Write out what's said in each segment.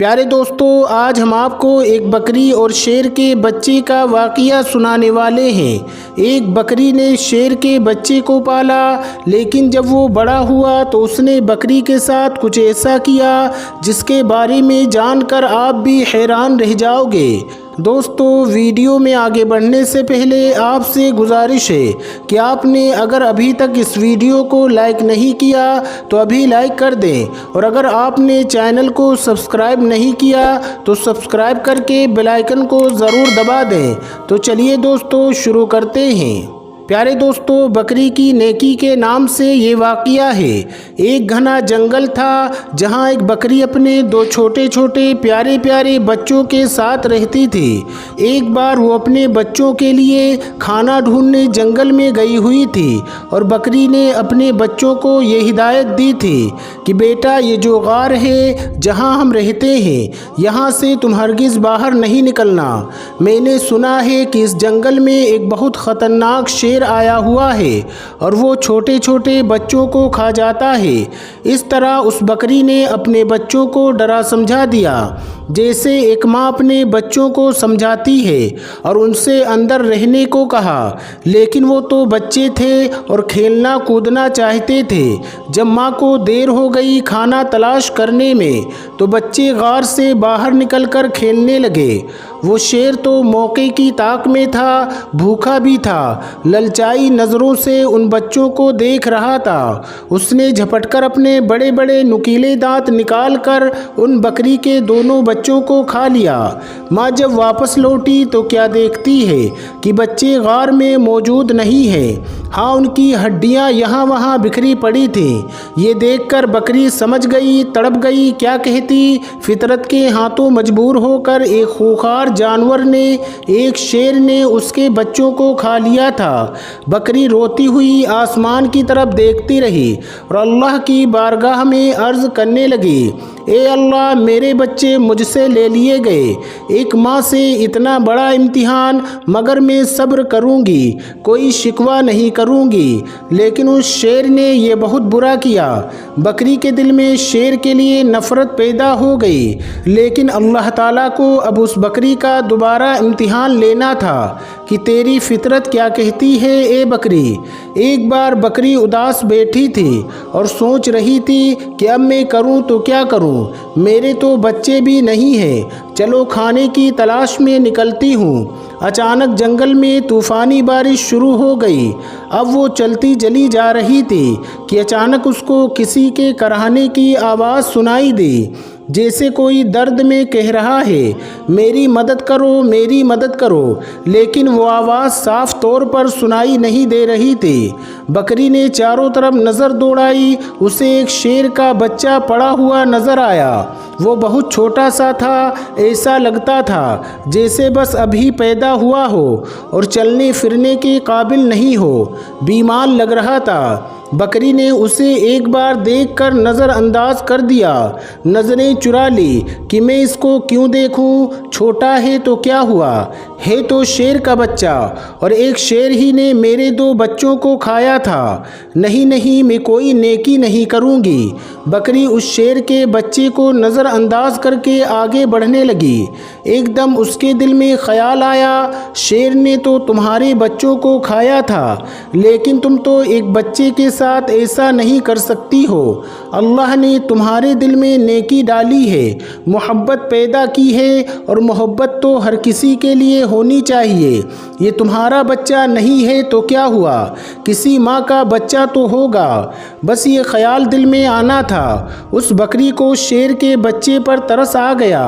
پیارے دوستو، آج ہم آپ کو ایک بکری اور شیر کے بچے کا واقعہ سنانے والے ہیں۔ ایک بکری نے شیر کے بچے کو پالا، لیکن جب وہ بڑا ہوا تو اس نے بکری کے ساتھ کچھ ایسا کیا جس کے بارے میں جان کر آپ بھی حیران رہ جاؤ گے۔ دوستو، ویڈیو میں آگے بڑھنے سے پہلے آپ سے گزارش ہے کہ آپ نے اگر ابھی تک اس ویڈیو کو لائک نہیں کیا تو ابھی لائک کر دیں، اور اگر آپ نے چینل کو سبسکرائب نہیں کیا تو سبسکرائب کر کے بیل آئیکن کو ضرور دبا دیں۔ تو چلیے دوستو، شروع کرتے ہیں۔ پیارے دوستو، بکری کی نیکی کے نام سے یہ واقعہ ہے۔ ایک گھنا جنگل تھا جہاں ایک بکری اپنے دو چھوٹے چھوٹے پیارے پیارے بچوں کے ساتھ رہتی تھی۔ ایک بار وہ اپنے بچوں کے لیے کھانا ڈھونڈنے جنگل میں گئی ہوئی تھی، اور بکری نے اپنے بچوں کو یہ ہدایت دی تھی کہ بیٹا، یہ جو غار ہے جہاں ہم رہتے ہیں، یہاں سے تم ہرگز باہر نہیں نکلنا۔ میں نے سنا ہے کہ اس جنگل میں ایک بہت خطرناک شیر آیا ہوا ہے اور وہ چھوٹے چھوٹے بچوں کو کھا جاتا ہے۔ اس طرح اس بکری نے اپنے بچوں کو ڈرا سمجھا دیا، جیسے ایک ماں اپنے بچوں کو سمجھاتی ہے، اور ان سے اندر رہنے کو کہا، لیکن وہ تو بچے تھے اور کھیلنا کودنا چاہتے تھے۔ جب ماں کو دیر ہو گئی کھانا تلاش کرنے میں تو بچے غار سے باہر نکل کر کھیلنے لگے۔ وہ شیر تو موقع کی طاق میں تھا، بھوکا بھی تھا، للچائی نظروں سے ان بچوں کو دیکھ رہا تھا۔ اس نے جھپٹ کر اپنے بڑے بڑے نکیلے دانت نکال کر ان بکری کے دونوں بچوں کو کھا لیا۔ ماں جب واپس لوٹی تو کیا دیکھتی ہے کہ بچے غار میں موجود نہیں ہیں، ہاں ان کی ہڈیاں یہاں وہاں بکھری پڑی تھیں۔ یہ دیکھ کر بکری سمجھ گئی، تڑپ گئی، کیا کہتی۔ فطرت کے ہاتھوں مجبور ہو کر ایک خوخار جانور نے، ایک شیر نے اس کے بچوں کو کھا لیا تھا۔ بکری روتی ہوئی آسمان کی طرف دیکھتی رہی اور اللہ کی بارگاہ میں عرض کرنے لگی، اے اللہ، میرے بچے مجھ سے لے لیے گئے۔ ایک ماں سے اتنا بڑا امتحان، مگر میں صبر کروں گی، کوئی شکوہ نہیں کروں گی۔ لیکن اس شیر نے یہ بہت برا کیا۔ بکری کے دل میں شیر کے لیے نفرت پیدا ہو گئی، لیکن اللہ تعالیٰ کو اب اس بکری کا دوبارہ امتحان لینا تھا کہ تیری فطرت کیا کہتی ہے اے بکری۔ ایک بار بکری اداس بیٹھی تھی اور سوچ رہی تھی کہ اب میں کروں تو کیا کروں، میرے تو بچے بھی نہیں ہیں، چلو کھانے کی تلاش میں نکلتی ہوں۔ اچانک جنگل میں طوفانی بارش شروع ہو گئی۔ اب وہ چلتی چلی جا رہی تھی کہ اچانک اس کو کسی کے کراہنے کی آواز سنائی دی، جیسے کوئی درد میں کہہ رہا ہے، میری مدد کرو، میری مدد کرو، لیکن وہ آواز صاف طور پر سنائی نہیں دے رہی تھی۔ بکری نے چاروں طرف نظر دوڑائی، اسے ایک شیر کا بچہ پڑا ہوا نظر آیا۔ وہ بہت چھوٹا سا تھا، ایسا لگتا تھا جیسے بس ابھی پیدا ہوا ہو اور چلنے پھرنے کے قابل نہیں ہو، بیمار لگ رہا تھا۔ بکری نے اسے ایک بار دیکھ کر نظر انداز کر دیا، نظریں چرا لی کہ میں اس کو کیوں دیکھوں، چھوٹا ہے تو کیا ہوا، ہے تو شیر کا بچہ، اور ایک شیر ہی نے میرے دو بچوں کو کھایا تھا۔ نہیں نہیں، میں کوئی نیکی نہیں کروں گی۔ بکری اس شیر کے بچے کو نظر انداز کر کے آگے بڑھنے لگی۔ ایک دم اس کے دل میں خیال آیا، شیر نے تو تمہارے بچوں کو کھایا تھا، لیکن تم تو ایک بچے کے ساتھ ایسا نہیں کر سکتی ہو۔ اللہ نے تمہارے دل میں نیکی ڈالی ہے، محبت پیدا کی ہے، اور محبت تو ہر کسی کے لیے ہونی چاہیے۔ یہ تمہارا بچہ نہیں ہے تو کیا ہوا، کسی ماں کا بچہ تو ہوگا۔ بس یہ خیال دل میں آنا تھا۔ اس بکری کو شیر کے بچے پر ترس آ گیا۔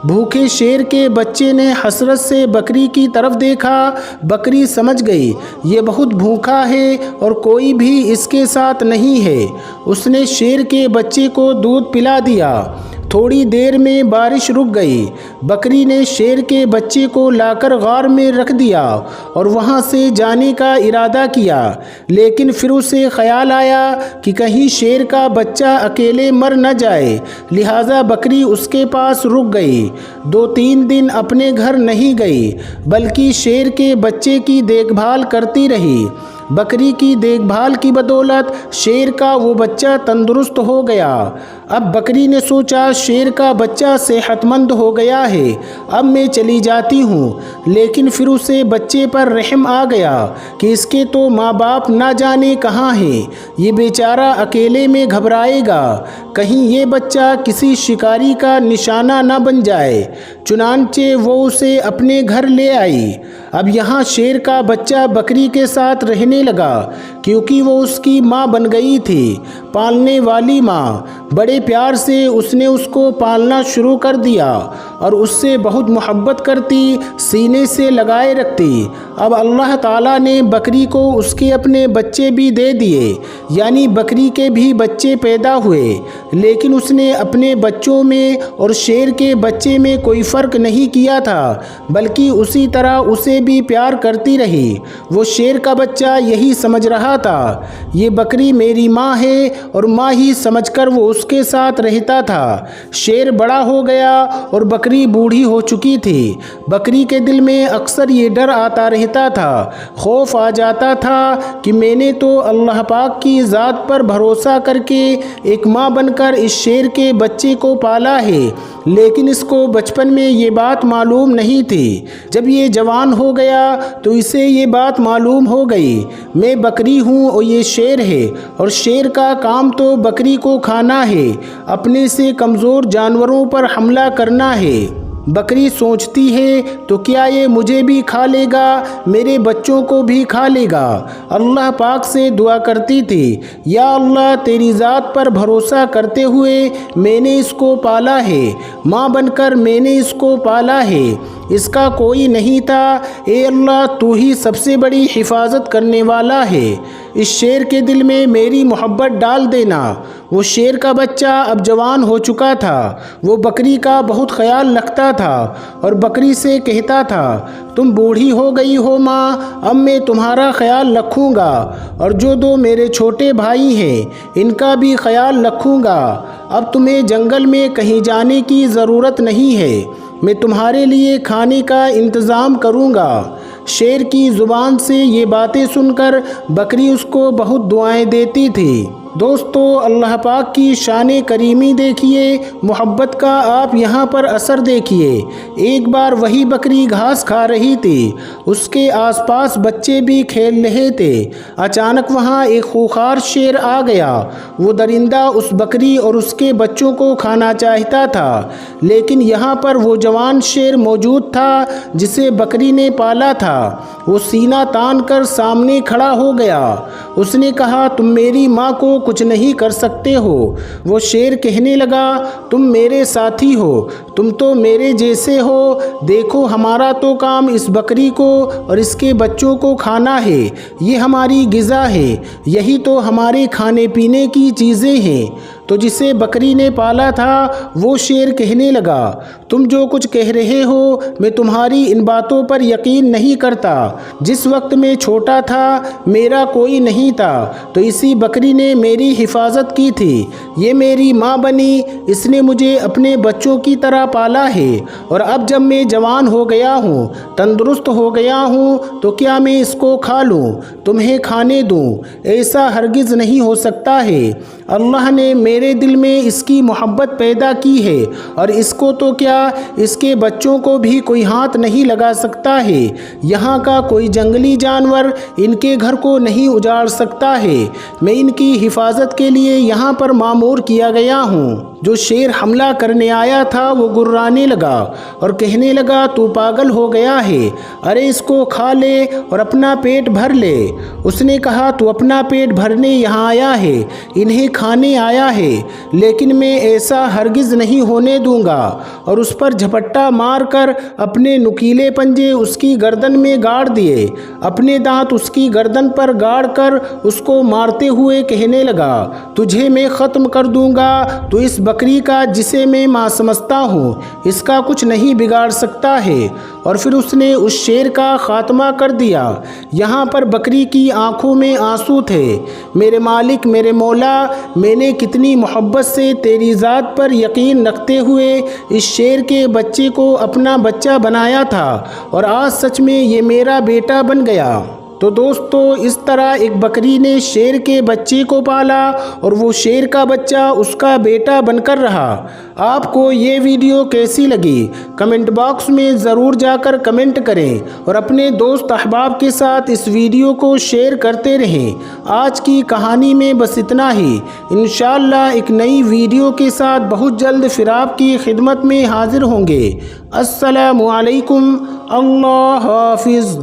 بھوکے شیر کے بچے نے حسرت سے بکری کی طرف دیکھا۔ بکری سمجھ گئی یہ بہت بھوکا ہے اور کوئی بھی اس کے ساتھ نہیں ہے۔ اس نے شیر کے بچے کو دودھ پلا دیا۔ تھوڑی دیر میں بارش رک گئی۔ بکری نے شیر کے بچے کو لا کر غار میں رکھ دیا اور وہاں سے جانے کا ارادہ کیا، لیکن پھر اسے خیال آیا کہ کہیں شیر کا بچہ اکیلے مر نہ جائے، لہٰذا بکری اس کے پاس رک گئی۔ 2-3 دن اپنے گھر نہیں گئی، بلکہ شیر کے بچے کی دیکھ بھال کرتی رہی۔ بکری کی دیکھ بھال کی بدولت شیر کا وہ بچہ تندرست ہو گیا۔ اب بکری نے سوچا شیر کا بچہ صحت مند ہو گیا ہے، اب میں چلی جاتی ہوں۔ لیکن پھر اسے بچے پر رحم آ گیا کہ اس کے تو ماں باپ نہ جانے کہاں ہیں، یہ بیچارہ اکیلے میں گھبرائے گا، کہیں یہ بچہ کسی شکاری کا نشانہ نہ بن جائے۔ چنانچہ وہ اسے اپنے گھر لے آئی۔ اب یہاں شیر کا بچہ بکری کے ساتھ رہنے لگا، کیونکہ وہ اس کی ماں بن گئی تھی، پالنے والی ماں۔ بڑے پیار سے اس نے اس کو پالنا شروع کر دیا اور اس سے بہت محبت کرتی، سینے سے لگائے رکھتی۔ اب اللہ تعالیٰ نے بکری کو اس کے اپنے بچے بھی دے دیے، یعنی بکری کے بھی بچے پیدا ہوئے، لیکن اس نے اپنے بچوں میں اور شیر کے بچے میں کوئی فرق نہیں کیا تھا، بلکہ اسی طرح اسے بھی پیار کرتی رہی۔ وہ شیر کا بچہ یہی سمجھ رہا تھا یہ بکری میری ماں ہے، اور ماں ہی سمجھ کر وہ اس کے ساتھ رہتا تھا۔ شیر بڑا ہو گیا اور بکری بوڑھی ہو چکی تھی۔ بکری کے دل میں اکثر یہ ڈر آتا رہتا تھا، خوف آ جاتا تھا کہ میں نے تو اللہ پاک کی ذات پر بھروسہ کر کے ایک ماں بن کر اس شیر کے بچے کو پالا ہے، لیکن اس کو بچپن میں یہ بات معلوم نہیں تھی۔ جب یہ جوان ہو گیا تو اسے یہ بات معلوم ہو گئی میں بکری ہوں اور یہ شیر ہے، اور شیر کا کام تو بکری کو کھانا ہے، اپنے سے کمزور جانوروں پر حملہ کرنا ہے۔ بکری سوچتی ہے تو کیا یہ مجھے بھی کھا لے گا، میرے بچوں کو بھی کھا لے گا۔ اللہ پاک سے دعا کرتی تھی، یا اللہ تیری ذات پر بھروسہ کرتے ہوئے میں نے اس کو پالا ہے، ماں بن کر میں نے اس کو پالا ہے، اس کا کوئی نہیں تھا، اے اللہ تو ہی سب سے بڑی حفاظت کرنے والا ہے، اس شیر کے دل میں میری محبت ڈال دینا۔ وہ شیر کا بچہ اب جوان ہو چکا تھا، وہ بکری کا بہت خیال رکھتا تھا اور بکری سے کہتا تھا تم بوڑھی ہو گئی ہو ماں، اب میں تمہارا خیال رکھوں گا، اور جو دو میرے چھوٹے بھائی ہیں ان کا بھی خیال رکھوں گا، اب تمہیں جنگل میں کہیں جانے کی ضرورت نہیں ہے، میں تمہارے لیے کھانے کا انتظام کروں گا۔ شیر کی زبان سے یہ باتیں سن کر بکری اس کو بہت دعائیں دیتی تھی۔ دوستو اللہ پاک کی شان کریمی دیکھیے، محبت کا آپ یہاں پر اثر دیکھیے۔ ایک بار وہی بکری گھاس کھا رہی تھی، اس کے آس پاس بچے بھی کھیل رہے تھے، اچانک وہاں ایک خوخار شیر آ گیا۔ وہ درندہ اس بکری اور اس کے بچوں کو کھانا چاہتا تھا، لیکن یہاں پر وہ جوان شیر موجود تھا جسے بکری نے پالا تھا۔ وہ سینہ تان کر سامنے کھڑا ہو گیا۔ اس نے کہا تم میری ماں کو کچھ نہیں کر سکتے ہو۔ وہ شیر کہنے لگا تم میرے ساتھی ہو، تم تو میرے جیسے ہو، دیکھو ہمارا تو کام اس بکری کو اور اس کے بچوں کو کھانا ہے، یہ ہماری غذا ہے، یہی تو ہمارے کھانے پینے کی چیزیں ہیں۔ تو جسے بکری نے پالا تھا وہ شیر کہنے لگا تم جو کچھ کہہ رہے ہو میں تمہاری ان باتوں پر یقین نہیں کرتا، جس وقت میں چھوٹا تھا میرا کوئی نہیں تھا تو اسی بکری نے میری حفاظت کی تھی، یہ میری ماں بنی، اس نے مجھے اپنے بچوں کی طرح پالا ہے، اور اب جب میں جوان ہو گیا ہوں، تندرست ہو گیا ہوں، تو کیا میں اس کو کھا لوں، تمہیں کھانے دوں؟ ایسا ہرگز نہیں ہو سکتا ہے، اللہ نے میرے دل میں اس کی محبت پیدا کی ہے، اور اس کو تو کیا اس کے بچوں کو بھی کوئی ہاتھ نہیں لگا سکتا ہے، یہاں کا کوئی جنگلی جانور ان کے گھر کو نہیں اجاڑ سکتا ہے، میں ان کی حفاظت کے لیے یہاں پر مامور کیا گیا ہوں۔ جو شیر حملہ کرنے آیا تھا وہ گرانے لگا اور کہنے لگا تو پاگل ہو گیا ہے، ارے اس کو کھا لے اور اپنا پیٹ بھر لے۔ اس نے کہا تو اپنا پیٹ بھرنے یہاں آیا ہے، انہیں کھانے آیا ہے، لیکن میں ایسا ہرگز نہیں ہونے دوں گا، اور اس پر جھپٹا مار کر اپنے نکیلے پنجے اس کی گردن میں گاڑ دیے، اپنے دانت اس کی گردن پر گاڑ کر اس کو مارتے ہوئے کہنے لگا تجھے میں ختم کر دوں گا، تو اس بکری کا جسے میں ماں سمجھتا ہوں اس کا کچھ نہیں بگاڑ سکتا ہے، اور پھر اس نے اس شیر کا خاتمہ کر دیا۔ یہاں پر بکری کی آنکھوں میں آنسو تھے، میرے مالک میرے مولا، میں نے کتنی محبت سے تیری ذات پر یقین رکھتے ہوئے اس شیر کے بچے کو اپنا بچہ بنایا تھا، اور آج سچ میں یہ میرا بیٹا بن گیا۔ تو دوستو اس طرح ایک بکری نے شیر کے بچے کو پالا اور وہ شیر کا بچہ اس کا بیٹا بن کر رہا۔ آپ کو یہ ویڈیو کیسی لگی کمنٹ باکس میں ضرور جا کر کمنٹ کریں اور اپنے دوست احباب کے ساتھ اس ویڈیو کو شیئر کرتے رہیں۔ آج کی کہانی میں بس اتنا ہی، انشاءاللہ ایک نئی ویڈیو کے ساتھ بہت جلد پھر آپ کی خدمت میں حاضر ہوں گے۔ السلام علیکم، اللہ حافظ۔